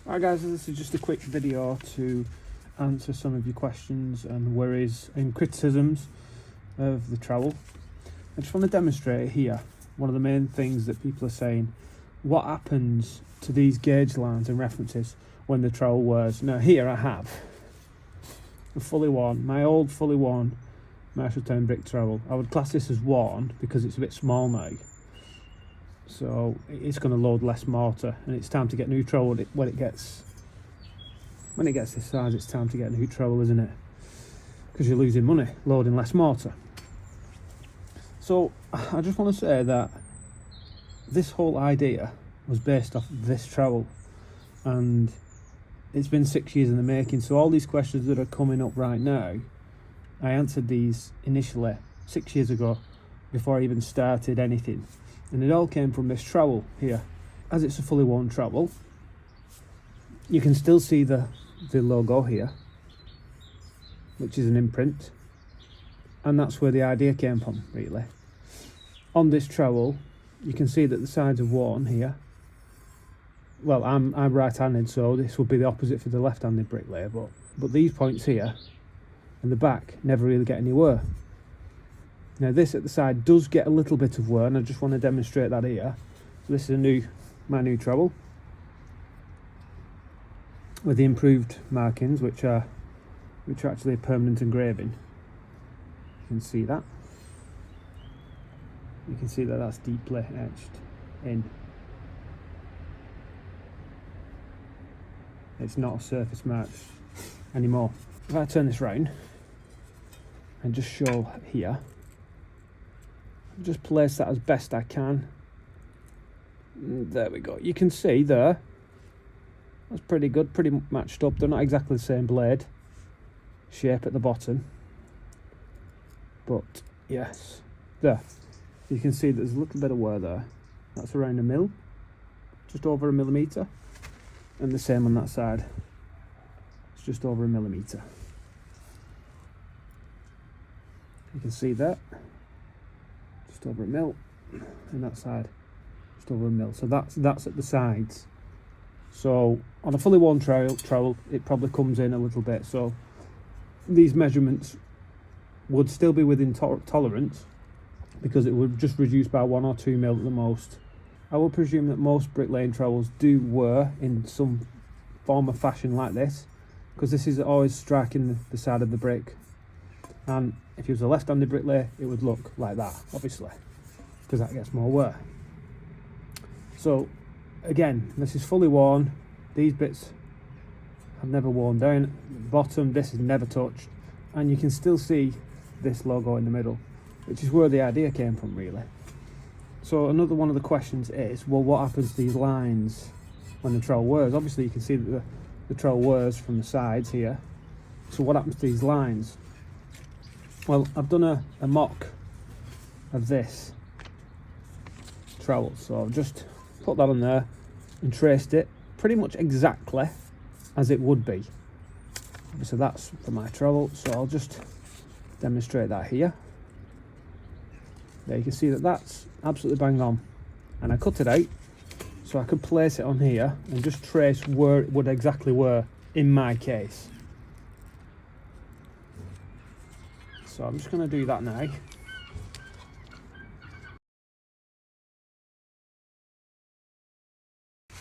Alright guys, this is just a quick video to answer some of your questions and worries and criticisms of the trowel. I just want to demonstrate here one of the main things that people are saying. What happens to these gauge lines and references when the trowel wears? Now here I have a fully worn, my old fully worn Marshalltown brick trowel. I would class this as worn because it's a bit small now, so it's going to load less mortar, and it's time to get new trowel when it gets this size. It's time to get a new trowel, isn't it? Because you're losing money loading less mortar. So I just want to say that this whole idea was based off this trowel, and it's been 6 years in the making. So all these questions that are coming up right now, I answered these initially 6 years ago before I even started anything, and it all came from this trowel here. As it's a fully worn trowel, you can still see the logo here, which is an imprint, and that's where the idea came from, really. On this trowel you can see that the sides are worn here. Well, I'm right-handed, so this would be the opposite for the left-handed bricklayer, but these points here and the back never really get any wear. Now this at the side does get a little bit of wear, and I just want to demonstrate that here. So this is my new trowel with the improved markings, which are actually a permanent engraving. You can see that. You can see that that's deeply etched in. It's not a surface mark anymore. If I turn this round and just show here, just place that as best I can. There we go. You can see there, that's pretty good, pretty matched up. They're not exactly the same blade shape at the bottom, but yes, there. You can see there's a little bit of wear there. That's around a mil, just over a millimetre, and the same on that side. It's just over a millimetre. You can see that, just over a mil, and that side, just over a mil. So that's at the sides. So on a fully worn trowel, it probably comes in a little bit. So these measurements would still be within tolerance, because it would just reduce by 1 or 2 mil at the most. I will presume that most bricklaying trowels do wear in some form of fashion like this, because this is always striking the side of the brick. And if you was a left-handed bricklayer, it would look like that, obviously, because that gets more wear. So again, this is fully worn. These bits have never worn down. The bottom, this is never touched, and you can still see this logo in the middle, which is where the idea came from, really. So another one of the questions is, well, what happens to these lines when the trowel wears? Obviously you can see that the trowel wears from the sides here. So what happens to these lines? Well, I've done a mock of this trowel, so I've just put that on there and traced it pretty much exactly as it would be. So that's for my trowel, so I'll just demonstrate that here. There you can see that that's absolutely bang on, and I cut it out so I could place it on here and just trace where it would exactly were in my case. So I'm just going to do that now.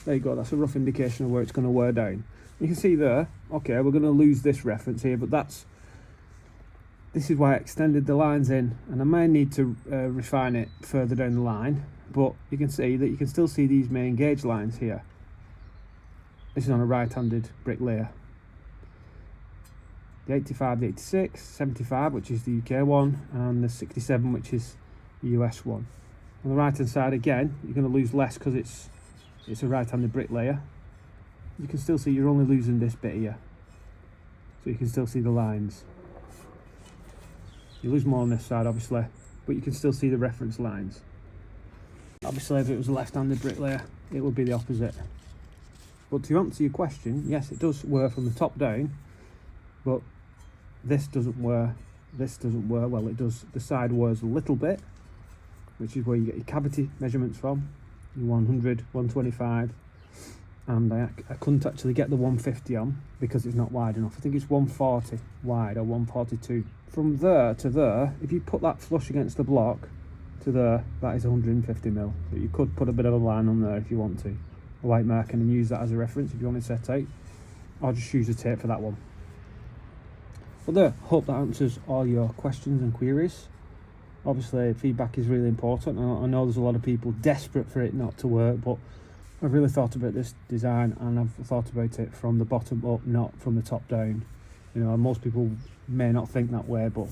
There you go, that's a rough indication of where it's going to wear down. You can see there, okay, we're going to lose this reference here, but this is why I extended the lines in, and I may need to refine it further down the line, but you can see that you can still see these main gauge lines here. This is on a right-handed bricklayer. The 85, the 86, 75, which is the UK one, and the 67, which is the US one. On the right-hand side, again, you're going to lose less because it's a right-handed bricklayer. You can still see you're only losing this bit here, so you can still see the lines. You lose more on this side, obviously, but you can still see the reference lines. Obviously, if it was a left-handed bricklayer, it would be the opposite. But to answer your question, yes, it does wear from the top down, but this doesn't wear. Well, it does. The side wears a little bit, which is where you get your cavity measurements from, your 100, 125, and I couldn't actually get the 150 on because it's not wide enough. I think it's 140 wide or 142. From there to there, if you put that flush against the block to there, that is 150mm. So you could put a bit of a line on there if you want to, a white marking, and use that as a reference if you want to set tape, or just use the tape for that one. But there, hope that answers all your questions and queries. Obviously feedback is really important. I know there's a lot of people desperate for it not to work, but I've really thought about this design, and I've thought about it from the bottom up, not from the top down. You know, most people may not think that way, but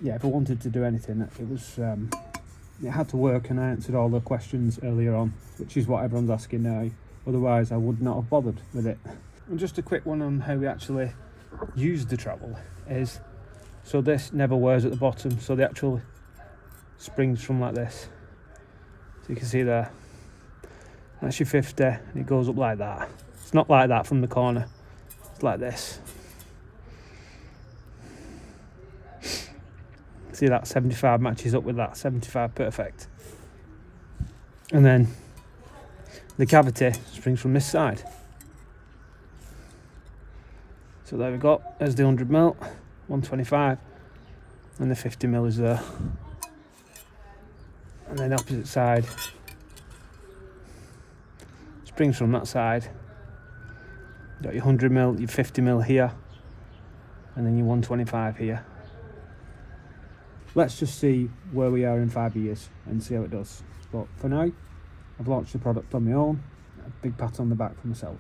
yeah, if I wanted to do anything, it was it had to work, and I answered all the questions earlier on, which is what everyone's asking now. Otherwise I would not have bothered with it. And just a quick one on how we actually use the trowel is, so this never wears at the bottom, so the actual springs from like this, so you can see there, that's your 50, and it goes up like that. It's not like that from the corner, it's like this. See that 75 matches up with that 75, perfect. And then the cavity springs from this side. So there we go, there's the 100mm, 125, and the 50mm is there. And then the opposite side springs from that side. You've got your 100mm, your 50mm here, and then your 125 here. Let's just see where we are in 5 years and see how it does. But for now, I've launched the product on my own. A big pat on the back for myself.